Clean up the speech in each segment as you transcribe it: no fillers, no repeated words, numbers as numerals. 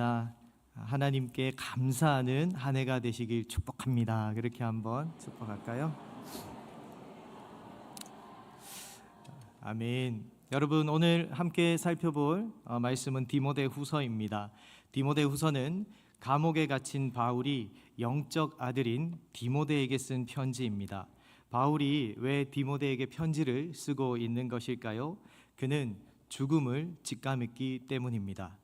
축복합니다. 하나님께 감사하는 한 해가 되시길 축복합니다. 그렇게 한번 축복할까요? 아멘. 여러분, 오늘 함께 살펴볼 말씀은 디모데후서입니다. 디모데후서는 감옥에 갇힌 바울이 영적 아들인 디모데에게 쓴 편지입니다. 바울이 왜 디모데에게 편지를 쓰고 있는 것일까요? 그는 죽음을 직감했기 때문입니다.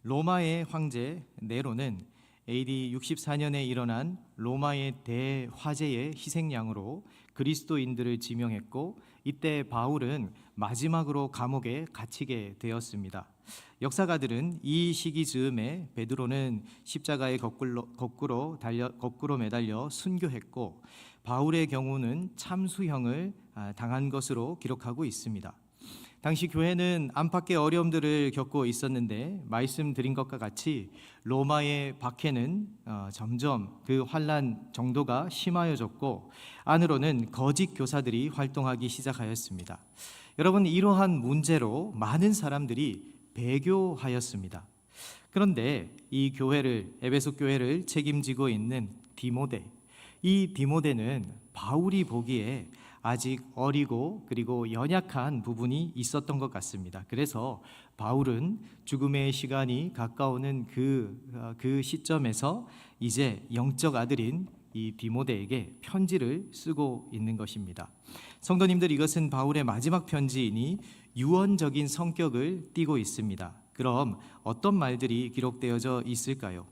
로마의 황제 네로는 AD 64년에 일어난 로마의 대화재의 희생양으로 그리스도인들을 지명했고, 이때 바울은 마지막으로 감옥에 갇히게 되었습니다. 역사가들은 이 시기 즈음에 베드로는 십자가에 거꾸로 매달려 순교했고, 바울의 경우는 참수형을 당한 것으로 기록하고 있습니다. 당시 교회는 안팎의 어려움들을 겪고 있었는데, 말씀드린 것과 같이 로마의 박해는 점점 그 환난 정도가 심하여졌고, 안으로는 거짓 교사들이 활동하기 시작하였습니다. 여러분, 이러한 문제로 많은 사람들이 배교하였습니다. 그런데 이 교회를, 에베소 교회를 책임지고 있는 디모데, 이 디모데는 바울이 보기에 아직 어리고 그리고 연약한 부분이 있었던 것 같습니다. 그래서 바울은 죽음의 시간이 가까우는 그 시점에서 이제 영적 아들인 이 디모데에게 편지를 쓰고 있는 것입니다. 성도님들, 이것은 바울의 마지막 편지이니 유언적인 성격을 띠고 있습니다. 그럼 어떤 말들이 기록되어져 있을까요?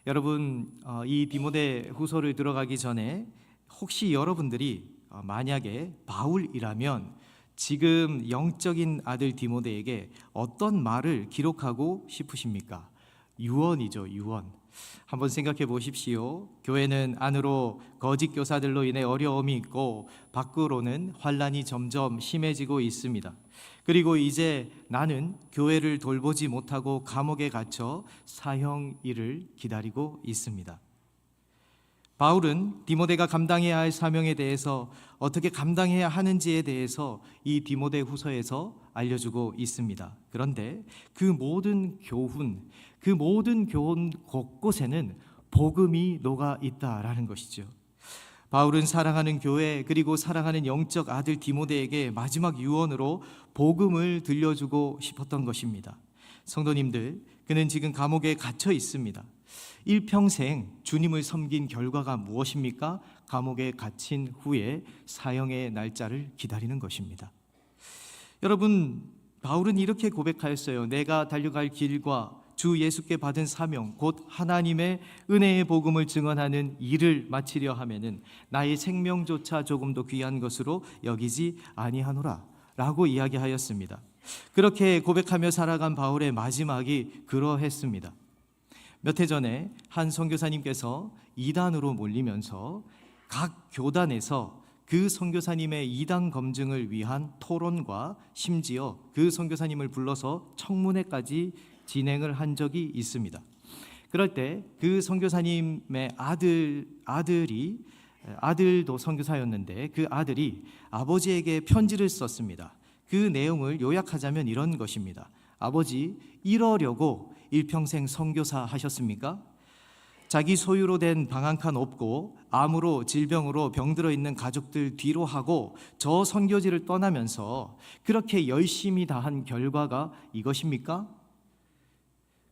여러분, 이 디모데 후서를 들어가기 전에 혹시 여러분들이 만약에 바울이라면 지금 영적인 아들 디모데에게 어떤 말을 기록하고 싶으십니까? 유언이죠, 유언. 한번 생각해 보십시오. 교회는 안으로 거짓 교사들로 인해 어려움이 있고, 밖으로는 환란이 점점 심해지고 있습니다. 그리고 이제 나는 교회를 돌보지 못하고 감옥에 갇혀 사형일을 기다리고 있습니다. 바울은 디모데가 감당해야 할 사명에 대해서, 어떻게 감당해야 하는지에 대해서 이 디모데 후서에서 알려주고 있습니다. 그런데 그 모든 교훈 곳곳에는 복음이 녹아 있다라는 것이죠. 바울은 사랑하는 교회, 그리고 사랑하는 영적 아들 디모데에게 마지막 유언으로 복음을 들려주고 싶었던 것입니다. 성도님들, 그는 지금 감옥에 갇혀 있습니다. 일평생 주님을 섬긴 결과가 무엇입니까? 감옥에 갇힌 후에 사형의 날짜를 기다리는 것입니다. 여러분, 바울은 이렇게 고백하였어요. 내가 달려갈 길과 주 예수께 받은 사명, 곧 하나님의 은혜의 복음을 증언하는 일을 마치려 하면은 나의 생명조차 조금도 귀한 것으로 여기지 아니하노라 라고 이야기하였습니다. 그렇게 고백하며 살아간 바울의 마지막이 그러했습니다. 몇 해 전에 한 선교사님께서 이단으로 몰리면서 각 교단에서 그 선교사님의 이단 검증을 위한 토론과 심지어 그 선교사님을 불러서 청문회까지 진행을 한 적이 있습니다. 그럴 때 그 선교사님의 아들도 선교사였는데, 그 아들이 아버지에게 편지를 썼습니다. 그 내용을 요약하자면 이런 것입니다. 아버지, 이러려고 일평생 선교사 하셨습니까? 자기 소유로 된 방 한 칸 없고 암으로 질병으로 병들어 있는 가족들 뒤로 하고 저 선교지를 떠나면서 그렇게 열심히 다한 결과가 이것입니까?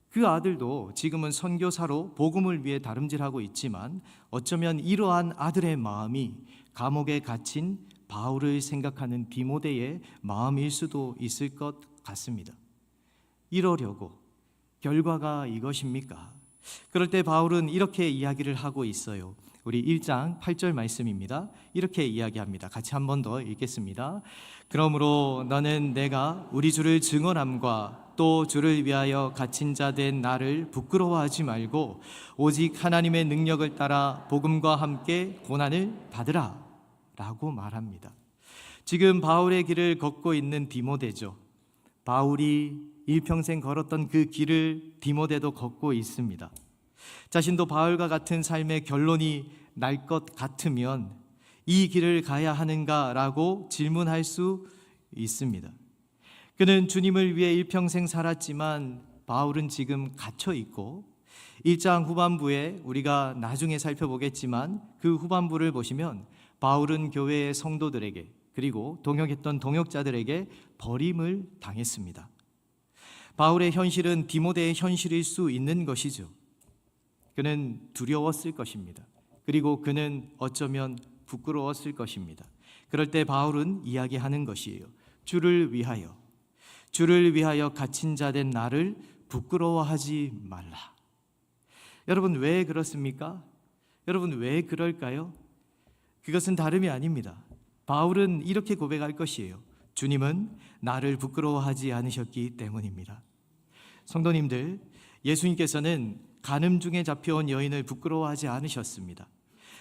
그 아들도 지금은 선교사로 복음을 위해 다름질하고 있지만, 어쩌면 이러한 아들의 마음이 감옥에 갇힌 바울을 생각하는 디모데의 마음일 수도 있을 것 같습니다. 이러려고 결과가 이것입니까? 그럴 때 바울은 이렇게 이야기를 하고 있어요. 우리 1장 8절 말씀입니다. 이렇게 이야기합니다. 같이 한 번 더 읽겠습니다. 그러므로 너는 내가 우리 주를 증언함과 또 주를 위하여 갇힌 자 된 나를 부끄러워하지 말고 오직 하나님의 능력을 따라 복음과 함께 고난을 받으라 라고 말합니다. 지금 바울의 길을 걷고 있는 디모데죠. 바울이 일평생 걸었던 그 길을 디모데도 걷고 있습니다. 자신도 바울과 같은 삶의 결론이 날 것 같으면 이 길을 가야 하는가라고 질문할 수 있습니다. 그는 주님을 위해 일평생 살았지만 바울은 지금 갇혀 있고 1장 후반부에 우리가 나중에 살펴보겠지만 그 후반부를 보시면 바울은 교회의 성도들에게 그리고 동역했던 동역자들에게 버림을 당했습니다. 바울의 현실은 디모데의 현실일 수 있는 것이죠. 그는 두려웠을 것입니다. 그리고 그는 어쩌면 부끄러웠을 것입니다. 그럴 때 바울은 이야기하는 것이에요. 주를 위하여 갇힌 자 된 나를 부끄러워하지 말라. 여러분, 왜 그렇습니까? 여러분, 왜 그럴까요? 그것은 다름이 아닙니다. 바울은 이렇게 고백할 것이에요. 주님은 나를 부끄러워하지 않으셨기 때문입니다. 성도님들, 예수님께서는 간음 중에 잡혀온 여인을 부끄러워하지 않으셨습니다.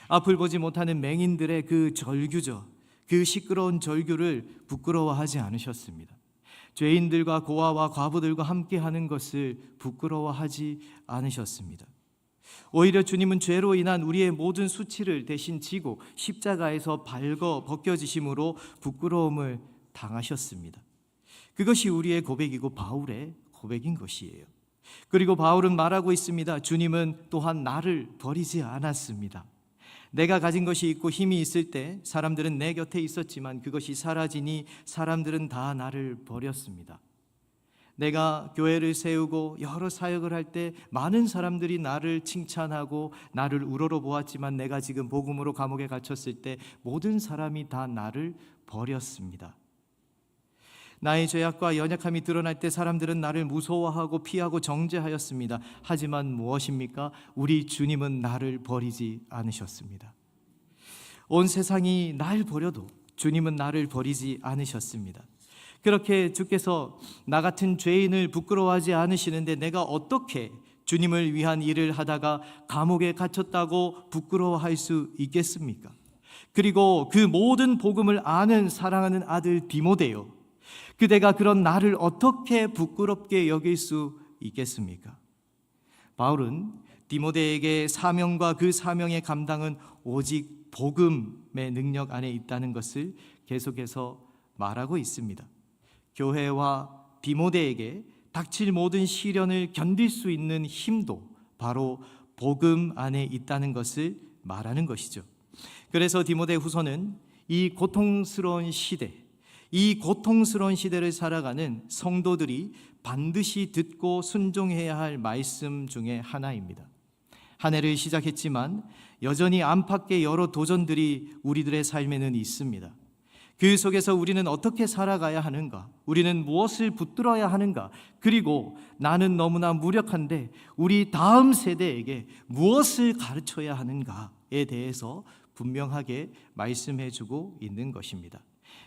앞을 보지 못하는 맹인들의 그 절규죠. 그 시끄러운 절규를 부끄러워하지 않으셨습니다. 죄인들과 고아와 과부들과 함께하는 것을 부끄러워하지 않으셨습니다. 오히려 주님은 죄로 인한 우리의 모든 수치를 대신 지고 십자가에서 벗겨지심으로 부끄러움을 당하셨습니다. 그것이 우리의 고백이고 바울의 고백인 것이에요. 그리고 바울은 말하고 있습니다. 주님은 또한 나를 버리지 않았습니다. 내가 가진 것이 있고 힘이 있을 때 사람들은 내 곁에 있었지만 그것이 사라지니 사람들은 다 나를 버렸습니다. 내가 교회를 세우고 여러 사역을 할 때 많은 사람들이 나를 칭찬하고 나를 우러러 보았지만 내가 지금 복음으로 감옥에 갇혔을 때 모든 사람이 다 나를 버렸습니다. 나의 죄악과 연약함이 드러날 때 사람들은 나를 무서워하고 피하고 정죄하였습니다. 하지만 무엇입니까? 우리 주님은 나를 버리지 않으셨습니다. 온 세상이 날 버려도 주님은 나를 버리지 않으셨습니다. 그렇게 주께서 나 같은 죄인을 부끄러워하지 않으시는데 내가 어떻게 주님을 위한 일을 하다가 감옥에 갇혔다고 부끄러워할 수 있겠습니까? 그리고 그 모든 복음을 아는 사랑하는 아들 디모데요, 그대가 그런 나를 어떻게 부끄럽게 여길 수 있겠습니까? 바울은 디모데에게 사명과 그 사명의 감당은 오직 복음의 능력 안에 있다는 것을 계속해서 말하고 있습니다. 교회와 디모데에게 닥칠 모든 시련을 견딜 수 있는 힘도 바로 복음 안에 있다는 것을 말하는 것이죠. 그래서 디모데 후서는 이 고통스러운 시대를 살아가는 성도들이 반드시 듣고 순종해야 할 말씀 중에 하나입니다. 한 해를 시작했지만 여전히 안팎의 여러 도전들이 우리들의 삶에는 있습니다. 그 속에서 우리는 어떻게 살아가야 하는가? 우리는 무엇을 붙들어야 하는가? 그리고 나는 너무나 무력한데 우리 다음 세대에게 무엇을 가르쳐야 하는가에 대해서 분명하게 말씀해주고 있는 것입니다.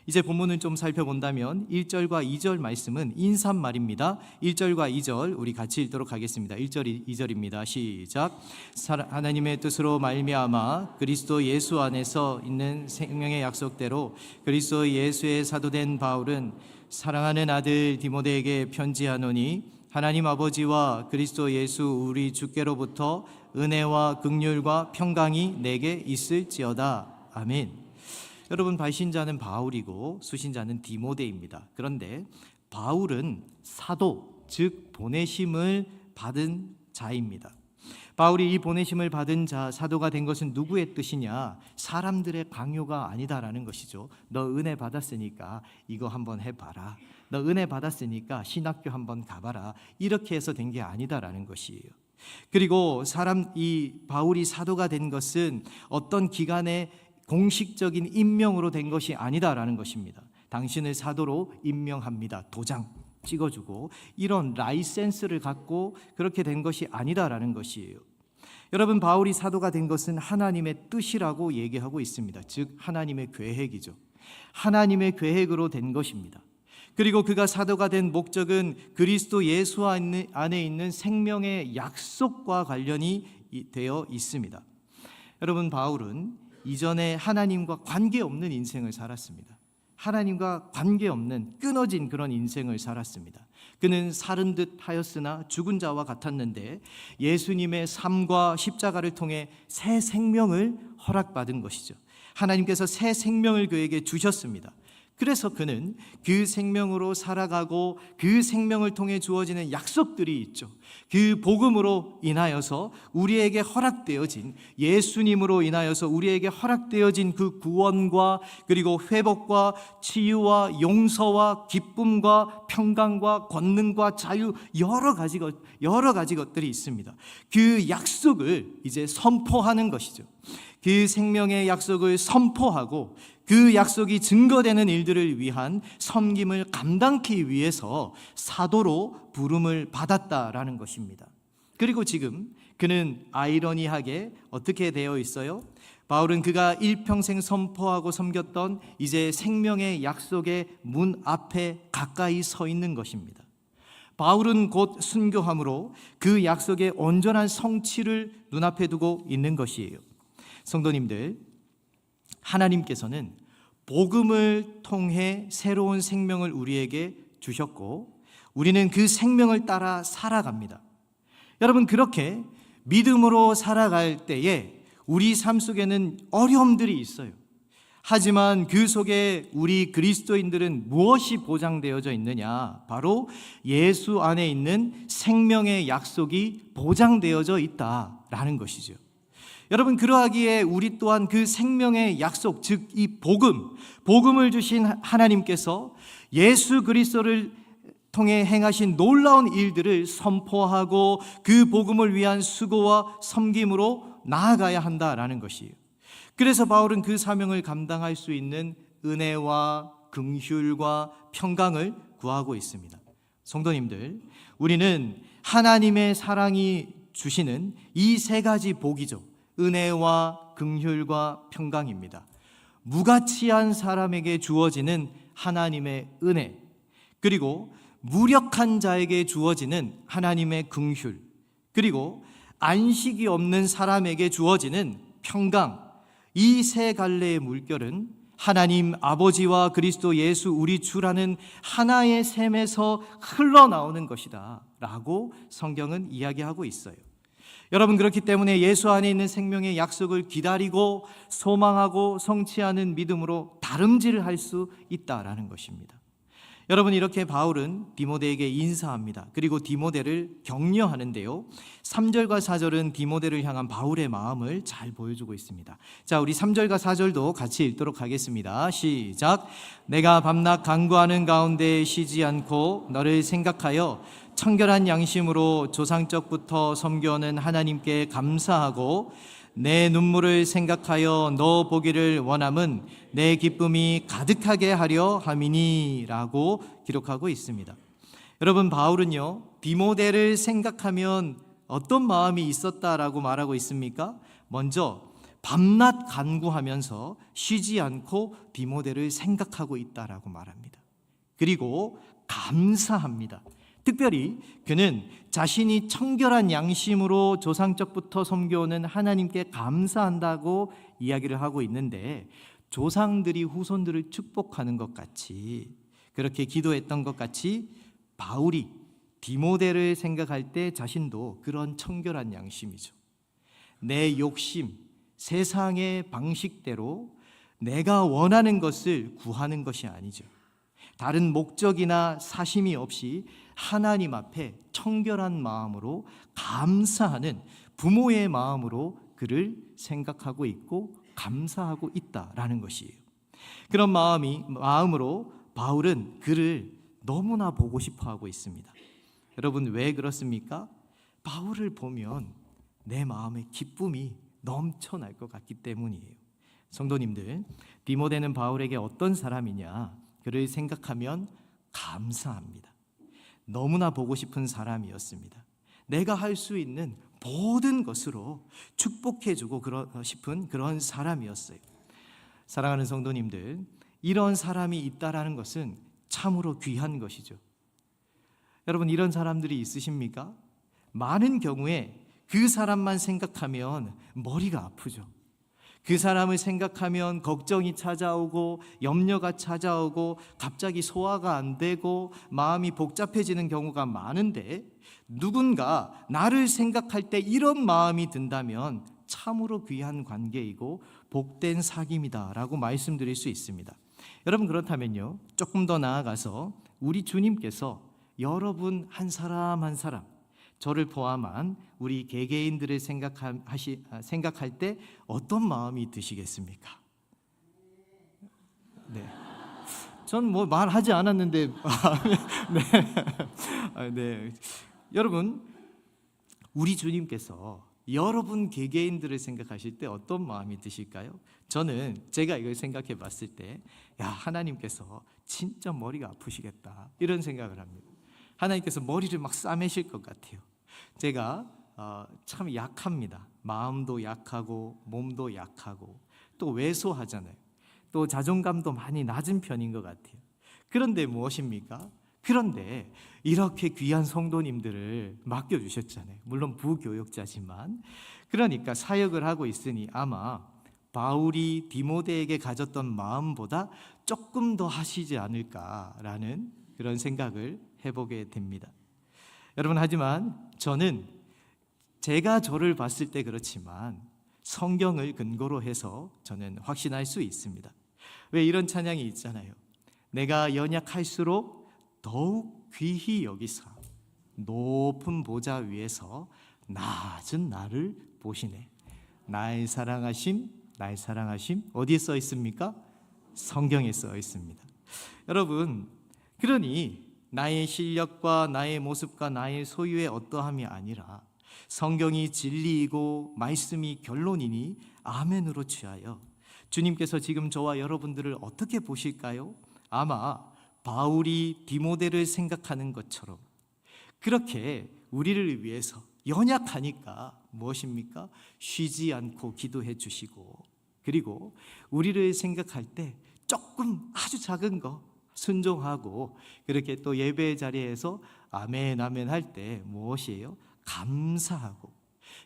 이제 본문을 좀 살펴본다면 1절과 2절 말씀은 인사말입니다. 1절과 2절 우리 같이 읽도록 하겠습니다. 1절 2절입니다. 시작. 하나님의 뜻으로 말미암아 그리스도 예수 안에서 있는 생명의 약속대로 그리스도 예수의 사도된 바울은 사랑하는 아들 디모데에게 편지하노니 하나님 아버지와 그리스도 예수 우리 주께로부터 은혜와 긍휼과 평강이 내게 있을지어다. 아멘. 여러분, 발신자는 바울이고 수신자는 디모데입니다. 그런데 바울은 사도, 즉 보내심을 받은 자입니다. 바울이 이 보내심을 받은 자, 사도가 된 것은 누구의 뜻이냐? 사람들의 강요가 아니다라는 것이죠. 너 은혜 받았으니까 이거 한번 해봐라. 너 은혜 받았으니까 신학교 한번 가봐라. 이렇게 해서 된 게 아니다라는 것이에요. 그리고 이 바울이 사도가 된 것은 어떤 기간에 공식적인 임명으로 된 것이 아니다라는 것입니다. 당신을 사도로 임명합니다. 도장 찍어주고 이런 라이센스를 갖고 그렇게 된 것이 아니다라는 것이에요. 여러분, 바울이 사도가 된 것은 하나님의 뜻이라고 얘기하고 있습니다. 즉 하나님의 계획이죠. 하나님의 계획으로 된 것입니다. 그리고 그가 사도가 된 목적은 그리스도 예수 안에 있는 생명의 약속과 관련이 되어 있습니다. 여러분, 바울은 이전에 하나님과 관계없는 인생을 살았습니다. 하나님과 관계없는 끊어진 그런 인생을 살았습니다. 그는 사른 듯 하였으나 죽은 자와 같았는데 예수님의 삶과 십자가를 통해 새 생명을 허락받은 것이죠. 하나님께서 새 생명을 그에게 주셨습니다. 그래서 그는 그 생명으로 살아가고 그 생명을 통해 주어지는 약속들이 있죠. 그 복음으로 인하여서 우리에게 허락되어진, 예수님으로 인하여서 우리에게 허락되어진 그 구원과 그리고 회복과 치유와 용서와 기쁨과 평강과 권능과 자유, 여러 가지 것들이 있습니다. 그 약속을 이제 선포하는 것이죠. 그 생명의 약속을 선포하고 그 약속이 증거되는 일들을 위한 섬김을 감당하기 위해서 사도로 부름을 받았다라는 것입니다. 그리고 지금 그는 아이러니하게 어떻게 되어 있어요? 바울은 그가 일평생 선포하고 섬겼던 이제 생명의 약속의 문 앞에 가까이 서 있는 것입니다. 바울은 곧 순교함으로 그 약속의 온전한 성취를 눈앞에 두고 있는 것이에요. 성도님들, 하나님께서는 복음을 통해 새로운 생명을 우리에게 주셨고 우리는 그 생명을 따라 살아갑니다. 여러분, 그렇게 믿음으로 살아갈 때에 우리 삶 속에는 어려움들이 있어요. 하지만 그 속에 우리 그리스도인들은 무엇이 보장되어져 있느냐? 바로 예수 안에 있는 생명의 약속이 보장되어져 있다라는 것이죠. 여러분, 그러하기에 우리 또한 그 생명의 약속, 즉 이 복음을 주신 하나님께서 예수 그리스도를 통해 행하신 놀라운 일들을 선포하고 그 복음을 위한 수고와 섬김으로 나아가야 한다라는 것이에요. 그래서 바울은 그 사명을 감당할 수 있는 은혜와 긍휼과 평강을 구하고 있습니다. 성도님들, 우리는 하나님의 사랑이 주시는 이 세 가지 복이죠. 은혜와 긍휼과 평강입니다. 무가치한 사람에게 주어지는 하나님의 은혜, 그리고 무력한 자에게 주어지는 하나님의 긍휼, 그리고 안식이 없는 사람에게 주어지는 평강, 이 세 갈래의 물결은 하나님 아버지와 그리스도 예수 우리 주라는 하나의 셈에서 흘러나오는 것이다 라고 성경은 이야기하고 있어요. 여러분, 그렇기 때문에 예수 안에 있는 생명의 약속을 기다리고 소망하고 성취하는 믿음으로 다름질할 수 있다라는 것입니다. 여러분, 이렇게 바울은 디모데에게 인사합니다. 그리고 디모데를 격려하는데요, 3절과 4절은 디모데를 향한 바울의 마음을 잘 보여주고 있습니다. 자, 우리 3절과 4절도 같이 읽도록 하겠습니다. 시작. 내가 밤낮 간구하는 가운데 쉬지 않고 너를 생각하여 청결한 양심으로 조상적부터 섬겨오는 하나님께 감사하고 내 눈물을 생각하여 너 보기를 원함은 내 기쁨이 가득하게 하려 함이니 라고 기록하고 있습니다. 여러분, 바울은요, 디모데를 생각하면 어떤 마음이 있었다라고 말하고 있습니까? 먼저 밤낮 간구하면서 쉬지 않고 디모데를 생각하고 있다라고 말합니다. 그리고 감사합니다. 특별히 그는 자신이 청결한 양심으로 조상적부터 섬겨오는 하나님께 감사한다고 이야기를 하고 있는데, 조상들이 후손들을 축복하는 것 같이, 그렇게 기도했던 것 같이 바울이 디모데를 생각할 때 자신도 그런 청결한 양심이죠. 내 욕심, 세상의 방식대로 내가 원하는 것을 구하는 것이 아니죠. 다른 목적이나 사심이 없이 하나님 앞에 청결한 마음으로 감사하는 부모의 마음으로 그를 생각하고 있고 감사하고 있다라는 것이에요. 그런 마음으로 바울은 그를 너무나 보고 싶어 하고 있습니다. 여러분, 왜 그렇습니까? 바울을 보면 내 마음에 기쁨이 넘쳐날 것 같기 때문이에요. 성도님들, 디모데는 바울에게 어떤 사람이냐? 그를 생각하면 감사합니다. 너무나 보고 싶은 사람이었습니다. 내가 할 수 있는 모든 것으로 축복해주고 싶은 그런 사람이었어요. 사랑하는 성도님들, 이런 사람이 있다라는 것은 참으로 귀한 것이죠. 여러분, 이런 사람들이 있으십니까? 많은 경우에 그 사람만 생각하면 머리가 아프죠. 그 사람을 생각하면 걱정이 찾아오고 염려가 찾아오고 갑자기 소화가 안 되고 마음이 복잡해지는 경우가 많은데, 누군가 나를 생각할 때 이런 마음이 든다면 참으로 귀한 관계이고 복된 사귐이다 라고 말씀드릴 수 있습니다. 여러분, 그렇다면요, 조금 더 나아가서 우리 주님께서 여러분 한 사람 한 사람, 저를 포함한 우리 개개인들을 생각할 때 어떤 마음이 드시겠습니까? 네. 전 뭐 말하지 않았는데 네. 네. 여러분, 우리 주님께서 여러분 개개인들을 생각하실 때 어떤 마음이 드실까요? 저는 제가 이걸 생각해 봤을 때, 야, 하나님께서 진짜 머리가 아프시겠다, 이런 생각을 합니다. 하나님께서 머리를 막 싸매실 것 같아요. 제가 참 약합니다. 마음도 약하고 몸도 약하고 또 왜소하잖아요. 또 자존감도 많이 낮은 편인 것 같아요. 그런데 무엇입니까? 그런데 이렇게 귀한 성도님들을 맡겨주셨잖아요. 물론 부교역자지만, 그러니까 사역을 하고 있으니 아마 바울이 디모데에게 가졌던 마음보다 조금 더 하시지 않을까라는 그런 생각을 해보게 됩니다. 여러분, 하지만 저는 제가 저를 봤을 때 그렇지만 성경을 근거로 해서 저는 확신할 수 있습니다. 왜 이런 찬양이 있잖아요. 내가 연약할수록 더욱 귀히 여기사 높은 보좌 위에서 낮은 나를 보시네. 날 사랑하심 어디에 써 있습니까? 성경에 써 있습니다. 여러분, 그러니 나의 실력과 나의 모습과 나의 소유의 어떠함이 아니라 성경이 진리이고 말씀이 결론이니 아멘으로 취하여 주님께서 지금 저와 여러분들을 어떻게 보실까요? 아마 바울이 디모데를 생각하는 것처럼 그렇게 우리를 위해서 연약하니까 무엇입니까? 쉬지 않고 기도해 주시고, 그리고 우리를 생각할 때 조금 아주 작은 거 순종하고 그렇게 또 예배 자리에서 아멘 아멘 할 때 무엇이에요? 감사하고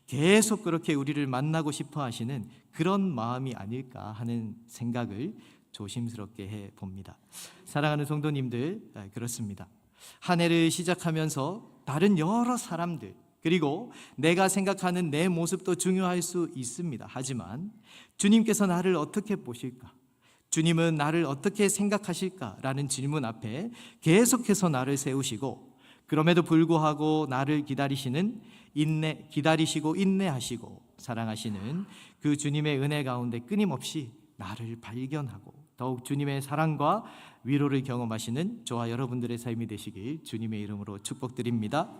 계속 그렇게 우리를 만나고 싶어 하시는 그런 마음이 아닐까 하는 생각을 조심스럽게 해봅니다. 사랑하는 성도님들, 그렇습니다. 한 해를 시작하면서 다른 여러 사람들, 그리고 내가 생각하는 내 모습도 중요할 수 있습니다. 하지만 주님께서 나를 어떻게 보실까? 주님은 나를 어떻게 생각하실까라는 질문 앞에 계속해서 나를 세우시고, 그럼에도 불구하고 나를 기다리시고 인내하시고 사랑하시는 그 주님의 은혜 가운데 끊임없이 나를 발견하고 더욱 주님의 사랑과 위로를 경험하시는 저와 여러분들의 삶이 되시길 주님의 이름으로 축복드립니다.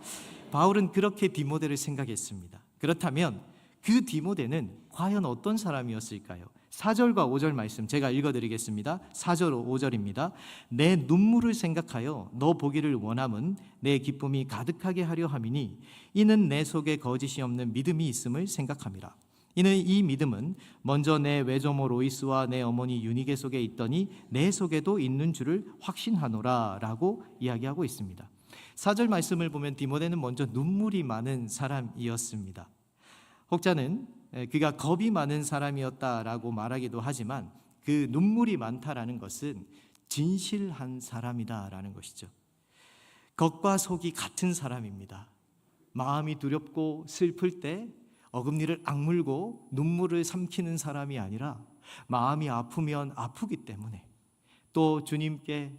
바울은 그렇게 디모데를 생각했습니다. 그렇다면 그 디모데는 과연 어떤 사람이었을까요? 4절과 5절 말씀 제가 읽어드리겠습니다. 4절 5절입니다. 내 눈물을 생각하여 너 보기를 원함은 내 기쁨이 가득하게 하려 함이니 이는 내 속에 거짓이 없는 믿음이 있음을 생각함이라. 이는 이 믿음은 먼저 내 외조모 로이스와 내 어머니 유니게 속에 있더니 내 속에도 있는 줄을 확신하노라 라고 이야기하고 있습니다. 4절 말씀을 보면 디모데는 먼저 눈물이 많은 사람이었습니다. 혹자는 그가 겁이 많은 사람이었다라고 말하기도 하지만 그 눈물이 많다라는 것은 진실한 사람이다라는 것이죠. 겉과 속이 같은 사람입니다. 마음이 두렵고 슬플 때 어금니를 악물고 눈물을 삼키는 사람이 아니라 마음이 아프면 아프기 때문에 또 주님께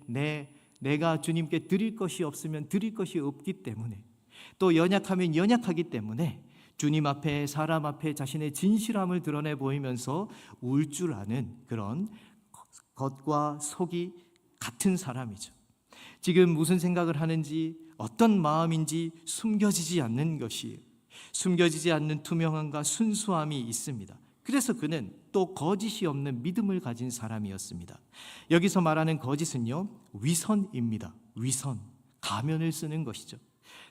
내가 주님께 드릴 것이 없으면 드릴 것이 없기 때문에 또 연약하면 연약하기 때문에 주님 앞에 사람 앞에 자신의 진실함을 드러내 보이면서 울 줄 아는 그런 겉과 속이 같은 사람이죠. 지금 무슨 생각을 하는지 어떤 마음인지 숨겨지지 않는 것이에요. 숨겨지지 않는 투명함과 순수함이 있습니다. 그래서 그는 또 거짓이 없는 믿음을 가진 사람이었습니다. 여기서 말하는 거짓은요, 위선입니다. 위선, 가면을 쓰는 것이죠.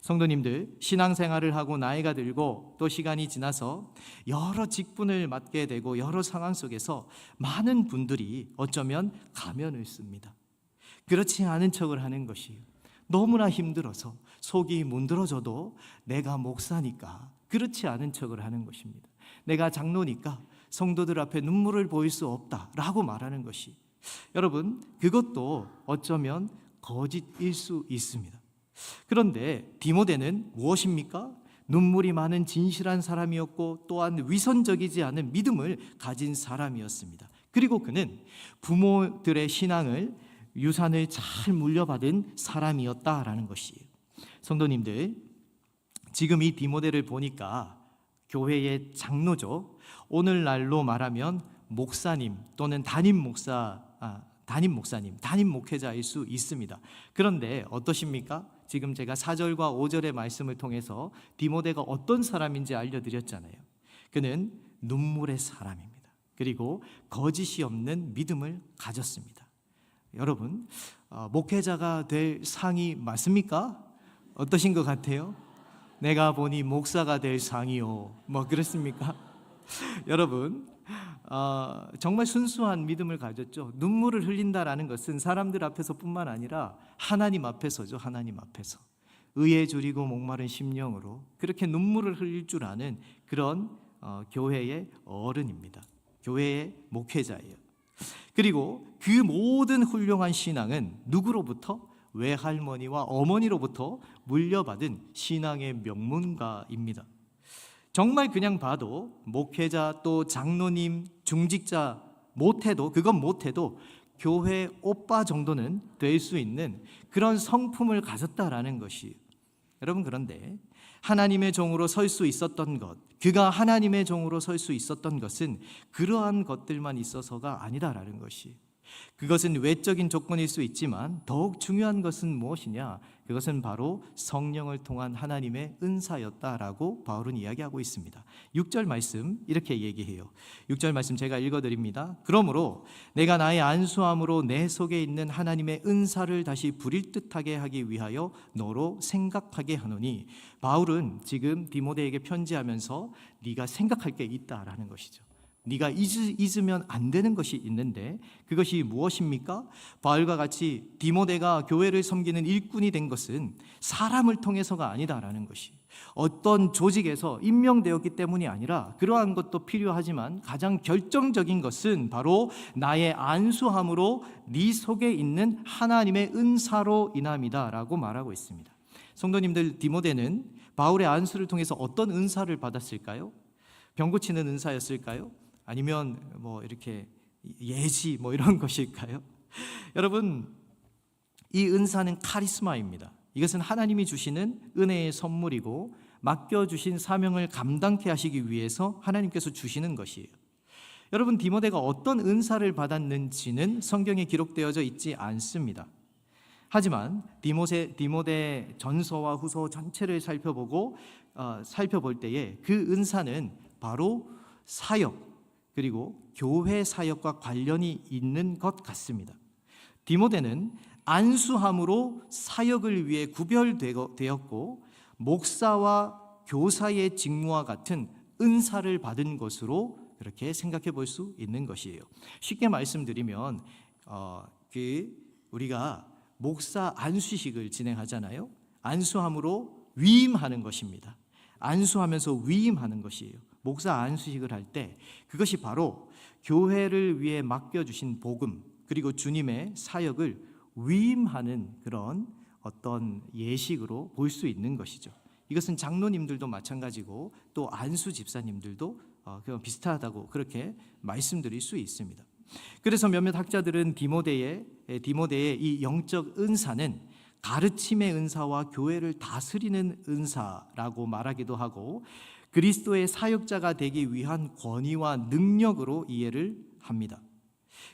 성도님들, 신앙생활을 하고 나이가 들고 또 시간이 지나서 여러 직분을 맡게 되고 여러 상황 속에서 많은 분들이 어쩌면 가면을 씁니다. 그렇지 않은 척을 하는 것이에요. 너무나 힘들어서 속이 문드러져도 내가 목사니까 그렇지 않은 척을 하는 것입니다. 내가 장로니까 성도들 앞에 눈물을 보일 수 없다라고 말하는 것이, 여러분, 그것도 어쩌면 거짓일 수 있습니다. 그런데 디모데는 무엇입니까? 눈물이 많은 진실한 사람이었고 또한 위선적이지 않은 믿음을 가진 사람이었습니다. 그리고 그는 부모들의 신앙을 유산을 잘 물려받은 사람이었다라는 것이에요. 성도님들, 지금 이 디모데를 보니까 교회의 장로죠. 오늘날로 말하면 목사님 또는 담임 목사님, 담임 목회자일 수 있습니다. 그런데 어떠십니까? 지금 제가 4절과 5절의 말씀을 통해서 디모데가 어떤 사람인지 알려드렸잖아요. 그는 눈물의 사람입니다. 그리고 거짓이 없는 믿음을 가졌습니다. 여러분, 목회자가 될 상이 맞습니까? 어떠신 것 같아요? 내가 보니 목사가 될 상이요, 뭐 그렇습니까? 여러분, 정말 순수한 믿음을 가졌죠. 눈물을 흘린다라는 것은 사람들 앞에서뿐만 아니라 하나님 앞에서죠. 하나님 앞에서 의에 줄이고 목마른 심령으로 그렇게 눈물을 흘릴 줄 아는 그런 교회의 어른입니다. 교회의 목회자예요. 그리고 그 모든 훌륭한 신앙은 누구로부터? 외할머니와 어머니로부터 물려받은 신앙의 명문가입니다. 정말 그냥 봐도 목회자 또 장로님, 중직자 그건 못해도 교회 오빠 정도는 될 수 있는 그런 성품을 가졌다라는 것이, 여러분, 그런데 하나님의 종으로 설 수 있었던 것, 그가 하나님의 종으로 설 수 있었던 것은 그러한 것들만 있어서가 아니다라는 것이, 그것은 외적인 조건일 수 있지만 더욱 중요한 것은 무엇이냐? 그것은 바로 성령을 통한 하나님의 은사였다라고 바울은 이야기하고 있습니다. 6절 말씀 이렇게 얘기해요. 6절 말씀 제가 읽어드립니다. 그러므로 내가 나의 안수함으로 내 속에 있는 하나님의 은사를 다시 부릴 듯하게 하기 위하여 너로 생각하게 하노니, 바울은 지금 디모데에게 편지하면서 네가 생각할 게 있다라는 것이죠. 네가 잊으면 안 되는 것이 있는데 그것이 무엇입니까? 바울과 같이 디모데가 교회를 섬기는 일꾼이 된 것은 사람을 통해서가 아니다라는 것이, 어떤 조직에서 임명되었기 때문이 아니라 그러한 것도 필요하지만 가장 결정적인 것은 바로 나의 안수함으로 네 속에 있는 하나님의 은사로 인함이다라고 말하고 있습니다. 성도님들, 디모데는 바울의 안수를 통해서 어떤 은사를 받았을까요? 병 고치는 은사였을까요? 아니면 뭐 이렇게 예지 이런 것일까요? 여러분, 이 은사는 카리스마입니다. 이것은 하나님이 주시는 은혜의 선물이고 맡겨주신 사명을 감당케 하시기 위해서 하나님께서 주시는 것이에요. 여러분, 디모데가 어떤 은사를 받았는지는 성경에 기록되어져 있지 않습니다. 하지만 디모데 전서와 후서 전체를 살펴볼 때에 그 은사는 바로 사역, 그리고 교회 사역과 관련이 있는 것 같습니다. 디모데는 안수함으로 사역을 위해 구별되었고 목사와 교사의 직무와 같은 은사를 받은 것으로 그렇게 생각해 볼 수 있는 것이에요. 쉽게 말씀드리면 우리가 목사 안수식을 진행하잖아요. 안수함으로 위임하는 것입니다. 안수하면서 위임하는 것이에요. 목사 안수식을 할 때 그것이 바로 교회를 위해 맡겨주신 복음, 그리고 주님의 사역을 위임하는 그런 어떤 예식으로 볼 수 있는 것이죠. 이것은 장로님들도 마찬가지고 또 안수 집사님들도 비슷하다고 그렇게 말씀드릴 수 있습니다. 그래서 몇몇 학자들은 디모데의 이 영적 은사는 가르침의 은사와 교회를 다스리는 은사라고 말하기도 하고 그리스도의 사역자가 되기 위한 권위와 능력으로 이해를 합니다.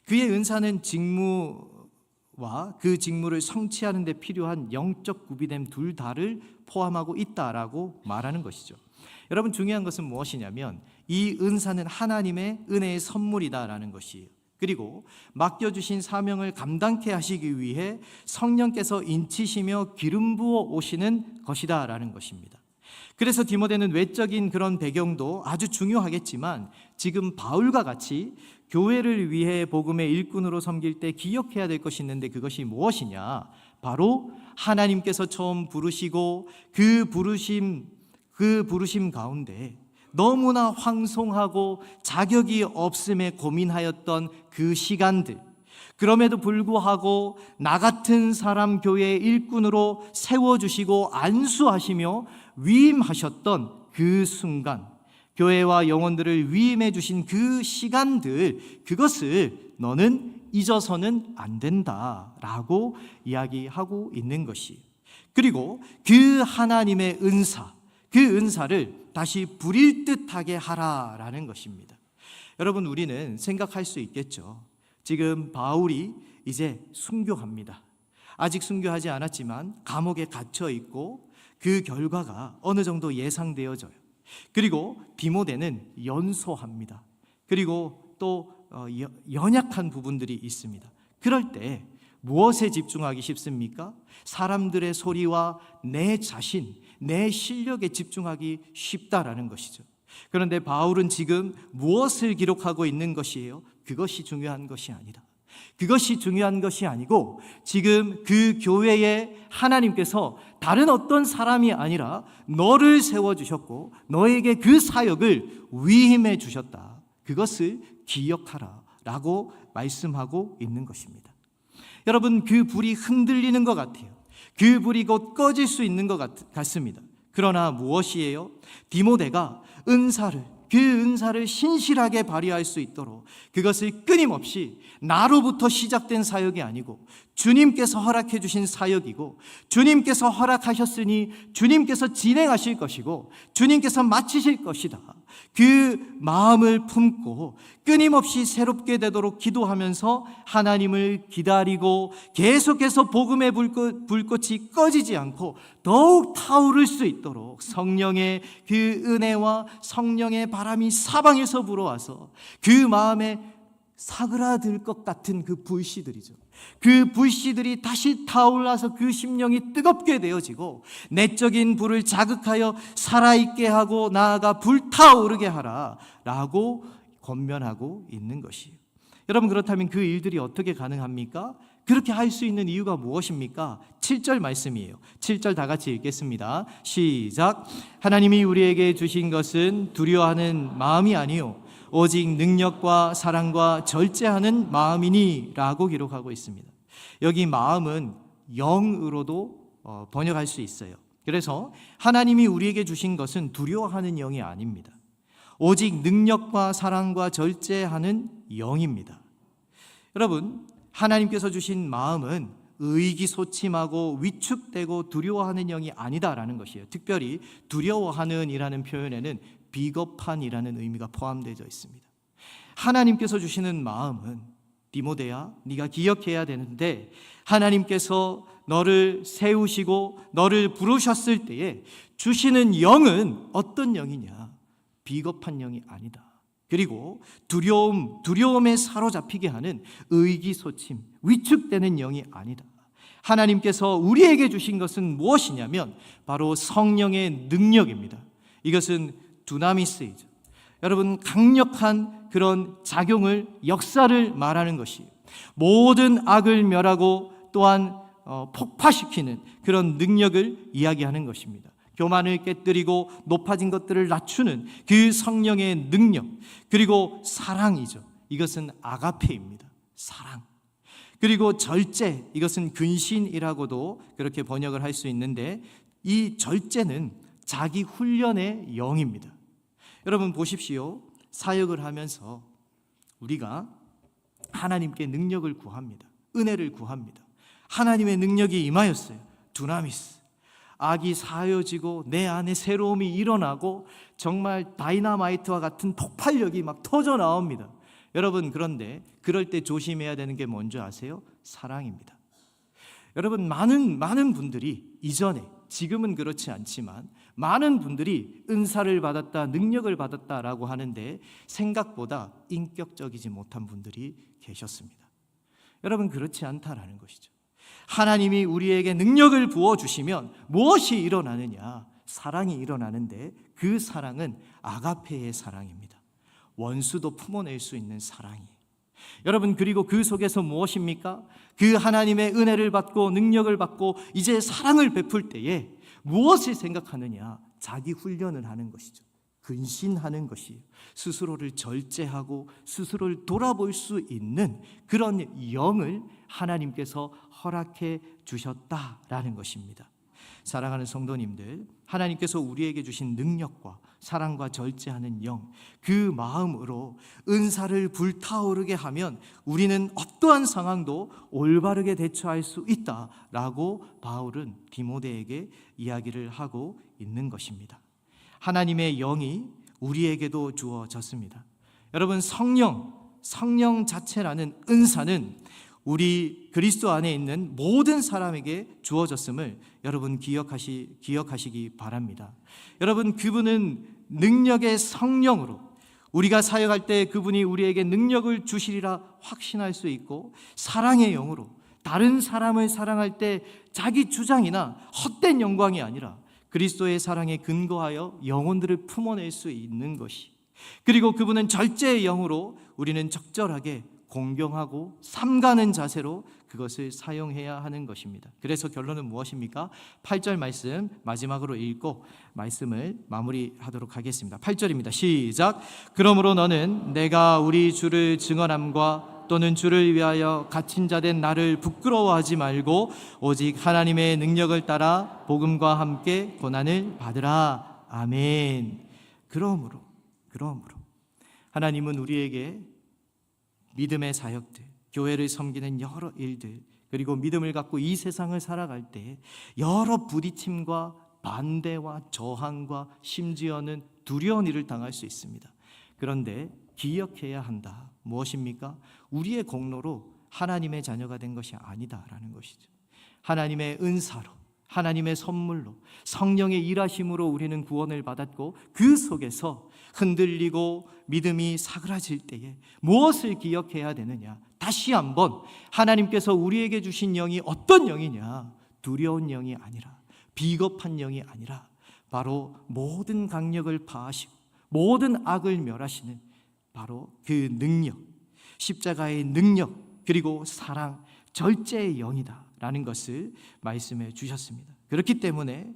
그의 은사는 직무와 그 직무를 성취하는 데 필요한 영적 구비됨 둘 다를 포함하고 있다라고 말하는 것이죠. 여러분, 중요한 것은 무엇이냐면 이 은사는 하나님의 은혜의 선물이다라는 것이에요. 그리고 맡겨주신 사명을 감당케 하시기 위해 성령께서 인치시며 기름 부어 오시는 것이다라는 것입니다. 그래서 디모데는 외적인 그런 배경도 아주 중요하겠지만 지금 바울과 같이 교회를 위해 복음의 일꾼으로 섬길 때 기억해야 될 것이 있는데 그것이 무엇이냐? 바로 하나님께서 처음 부르시고 그 부르심 가운데 너무나 황송하고 자격이 없음에 고민하였던 그 시간들, 그럼에도 불구하고 나 같은 사람 교회의 일꾼으로 세워주시고 안수하시며 위임하셨던 그 순간, 교회와 영혼들을 위임해 주신 그 시간들, 그것을 너는 잊어서는 안 된다라고 이야기하고 있는 것이. 그리고 그 하나님의 은사, 그 은사를 다시 부릴 듯하게 하라라는 것입니다. 여러분, 우리는 생각할 수 있겠죠. 지금 바울이 이제 순교합니다. 아직 순교하지 않았지만 감옥에 갇혀 있고 그 결과가 어느 정도 예상되어져요. 그리고 디모데는 연소합니다. 그리고 또 연약한 부분들이 있습니다. 그럴 때 무엇에 집중하기 쉽습니까? 사람들의 소리와 내 자신, 내 실력에 집중하기 쉽다라는 것이죠. 그런데 바울은 지금 무엇을 기록하고 있는 것이에요? 그것이 중요한 것이 아니다. 그것이 중요한 것이 아니고 지금 그 교회에 하나님께서 다른 어떤 사람이 아니라 너를 세워주셨고 너에게 그 사역을 위임해 주셨다. 그것을 기억하라 라고 말씀하고 있는 것입니다. 여러분, 그 불이 흔들리는 것 같아요. 그 불이 곧 꺼질 수 있는 것 같습니다. 그러나 무엇이에요? 디모데가 그 은사를 신실하게 발휘할 수 있도록 그것을 끊임없이 나로부터 시작된 사역이 아니고 주님께서 허락해 주신 사역이고 주님께서 허락하셨으니 주님께서 진행하실 것이고 주님께서 마치실 것이다. 그 마음을 품고 끊임없이 새롭게 되도록 기도하면서 하나님을 기다리고 계속해서 복음의 불꽃이 꺼지지 않고 더욱 타오를 수 있도록 성령의 그 은혜와 성령의 바람이 사방에서 불어와서 그 마음에 사그라들 것 같은 그 불씨들이죠. 그 불씨들이 다시 타올라서 그 심령이 뜨겁게 되어지고 내적인 불을 자극하여 살아있게 하고 나아가 불타오르게 하라 라고 권면하고 있는 것이에요. 여러분, 그렇다면 그 일들이 어떻게 가능합니까? 그렇게 할 수 있는 이유가 무엇입니까? 7절 말씀이에요. 7절 다 같이 읽겠습니다. 시작. 하나님이 우리에게 주신 것은 두려워하는 마음이 아니요 오직 능력과 사랑과 절제하는 마음이니 라고 기록하고 있습니다. 여기 마음은 영으로도 번역할 수 있어요. 그래서 하나님이 우리에게 주신 것은 두려워하는 영이 아닙니다. 오직 능력과 사랑과 절제하는 영입니다. 여러분, 하나님께서 주신 마음은 의기소침하고 위축되고 두려워하는 영이 아니다라는 것이에요. 특별히 두려워하는 이라는 표현에는 비겁한이라는 의미가 포함되어 있습니다. 하나님께서 주시는 마음은 디모데야, 네가 기억해야 되는데 하나님께서 너를 세우시고 너를 부르셨을 때에 주시는 영은 어떤 영이냐? 비겁한 영이 아니다. 그리고 두려움에 사로잡히게 하는 의기소침, 위축되는 영이 아니다. 하나님께서 우리에게 주신 것은 무엇이냐면 바로 성령의 능력입니다. 이것은 두나미스이죠. 여러분, 강력한 그런 작용을, 역사를 말하는 것이에요. 모든 악을 멸하고 또한 폭파시키는 그런 능력을 이야기하는 것입니다. 교만을 깨뜨리고 높아진 것들을 낮추는 그 성령의 능력, 그리고 사랑이죠. 이것은 아가페입니다. 사랑. 그리고 절제, 이것은 근신이라고도 그렇게 번역을 할 수 있는데 이 절제는 자기 훈련의 영입니다. 여러분 보십시오. 사역을 하면서 우리가 하나님께 능력을 구합니다. 은혜를 구합니다. 하나님의 능력이 임하였어요. 두나미스. 악이 사여지고 내 안에 새로움이 일어나고 정말 다이나마이트와 같은 폭발력이 막 터져 나옵니다. 여러분, 그런데 그럴 때 조심해야 되는 게 뭔지 아세요? 사랑입니다. 여러분, 많은 분들이 이전에, 지금은 그렇지 않지만 많은 분들이 은사를 받았다, 능력을 받았다라고 하는데 생각보다 인격적이지 못한 분들이 계셨습니다. 여러분, 그렇지 않다라는 것이죠. 하나님이 우리에게 능력을 부어주시면 무엇이 일어나느냐? 사랑이 일어나는데 그 사랑은 아가페의 사랑입니다. 원수도 품어낼 수 있는 사랑이. 여러분, 그리고 그 속에서 무엇입니까? 그 하나님의 은혜를 받고 능력을 받고 이제 사랑을 베풀 때에 무엇을 생각하느냐? 자기 훈련을 하는 것이죠. 근신하는 것이에요. 스스로를 절제하고 스스로를 돌아볼 수 있는 그런 영을 하나님께서 허락해 주셨다라는 것입니다. 사랑하는 성도님들, 하나님께서 우리에게 주신 능력과 사랑과 절제하는 영, 그 마음으로 은사를 불타오르게 하면 우리는 어떠한 상황도 올바르게 대처할 수 있다라고 바울은 디모데에게 이야기를 하고 있는 것입니다. 하나님의 영이 우리에게도 주어졌습니다. 여러분, 성령 자체라는 은사는 우리 그리스도 안에 있는 모든 사람에게 주어졌음을 여러분 기억하시기 바랍니다. 여러분, 그분은 능력의 성령으로 우리가 사역할 때 그분이 우리에게 능력을 주시리라 확신할 수 있고, 사랑의 영으로 다른 사람을 사랑할 때 자기 주장이나 헛된 영광이 아니라 그리스도의 사랑에 근거하여 영혼들을 품어낼 수 있는 것이, 그리고 그분은 절제의 영으로 우리는 적절하게 공경하고 삼가는 자세로 그것을 사용해야 하는 것입니다. 그래서 결론은 무엇입니까? 8절 말씀 마지막으로 읽고 말씀을 마무리하도록 하겠습니다. 8절입니다. 시작. 그러므로 너는 내가 우리 주를 증언함과 또는 주를 위하여 갇힌 자 된 나를 부끄러워하지 말고 오직 하나님의 능력을 따라 복음과 함께 고난을 받으라. 아멘. 그러므로 하나님은 우리에게 믿음의 사역들, 교회를 섬기는 여러 일들, 그리고 믿음을 갖고 이 세상을 살아갈 때 여러 부딪힘과 반대와 저항과 심지어는 두려운 일을 당할 수 있습니다. 그런데 기억해야 한다. 무엇입니까? 우리의 공로로 하나님의 자녀가 된 것이 아니다라는 것이죠. 하나님의 은사로, 하나님의 선물로, 성령의 일하심으로 우리는 구원을 받았고, 그 속에서 흔들리고 믿음이 사그라질 때에 무엇을 기억해야 되느냐? 다시 한번 하나님께서 우리에게 주신 영이 어떤 영이냐? 두려운 영이 아니라, 비겁한 영이 아니라 바로 모든 강력을 파하시고 모든 악을 멸하시는 바로 그 능력, 십자가의 능력, 그리고 사랑, 절제의 영이다 라는 것을 말씀해 주셨습니다. 그렇기 때문에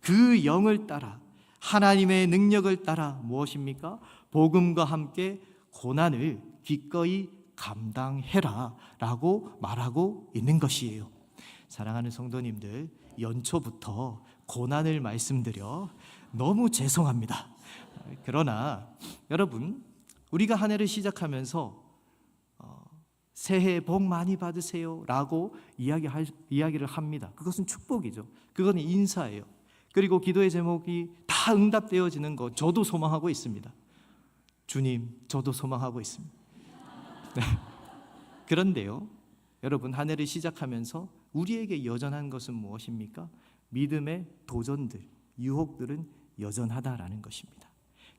그 영을 따라, 하나님의 능력을 따라 무엇입니까? 복음과 함께 고난을 기꺼이 감당해라 라고 말하고 있는 것이에요. 사랑하는 성도님들, 연초부터 고난을 말씀드려 너무 죄송합니다. 그러나 여러분, 우리가 한 해를 시작하면서 새해 복 많이 받으세요 라고 이야기를 합니다. 그것은 축복이죠. 그건 인사예요. 그리고 기도의 제목이 다 응답되어지는 것, 저도 소망하고 있습니다. 주님, 저도 소망하고 있습니다. 네. 그런데요, 여러분, 한 해를 시작하면서 우리에게 여전한 것은 무엇입니까? 믿음의 도전들, 유혹들은 여전하다라는 것입니다.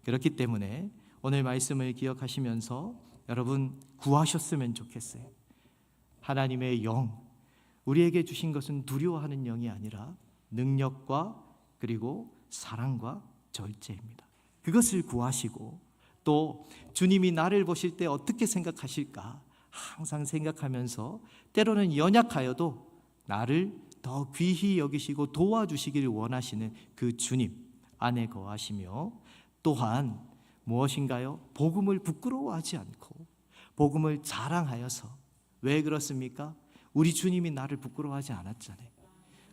그렇기 때문에 오늘 말씀을 기억하시면서 여러분 구하셨으면 좋겠어요. 하나님의 영, 우리에게 주신 것은 두려워하는 영이 아니라 능력과 그리고 사랑과 절제입니다. 그것을 구하시고, 또 주님이 나를 보실 때 어떻게 생각하실까 항상 생각하면서 때로는 연약하여도 나를 더 귀히 여기시고 도와주시기를 원하시는 그 주님 안에 거하시며, 또한 무엇인가요? 복음을 부끄러워하지 않고 복음을 자랑하여서, 왜 그렇습니까? 우리 주님이 나를 부끄러워하지 않았잖아요.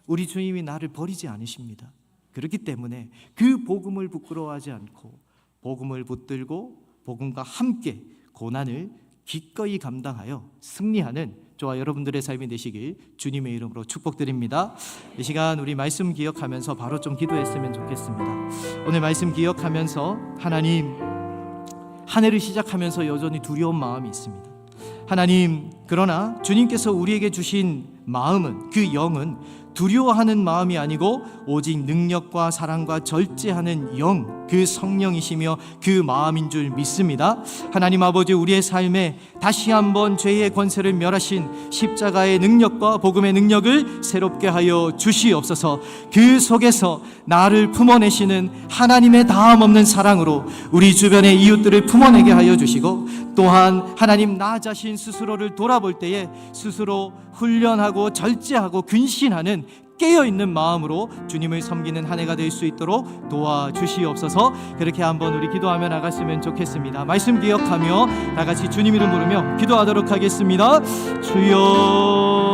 우리 주님이 나를 버리지 않으십니다. 그렇기 때문에 그 복음을 부끄러워하지 않고 복음을 붙들고 복음과 함께 고난을 기꺼이 감당하여 승리하는 저와 여러분들의 삶이 되시길 주님의 이름으로 축복드립니다. 이 시간 우리 말씀 기억하면서 바로 좀 기도했으면 좋겠습니다. 오늘 말씀 기억하면서 하나님, 한 해를 시작하면서 여전히 두려운 마음이 있습니다. 하나님, 그러나 주님께서 우리에게 주신 마음은, 그 영은 두려워하는 마음이 아니고 오직 능력과 사랑과 절제하는 영, 그 성령이시며 그 마음인 줄 믿습니다. 하나님 아버지, 우리의 삶에 다시 한번 죄의 권세를 멸하신 십자가의 능력과 복음의 능력을 새롭게 하여 주시옵소서. 그 속에서 나를 품어내시는 하나님의 다함없는 사랑으로 우리 주변의 이웃들을 품어내게 하여 주시고, 또한 하나님, 나 자신 스스로를 돌아볼 때에 스스로 훈련하고 절제하고 근신하는 깨어있는 마음으로 주님을 섬기는 한 해가 될 수 있도록 도와주시옵소서. 그렇게 한번 우리 기도하며 나갔으면 좋겠습니다. 말씀 기억하며 다 같이 주님 이름 부르며 기도하도록 하겠습니다. 주여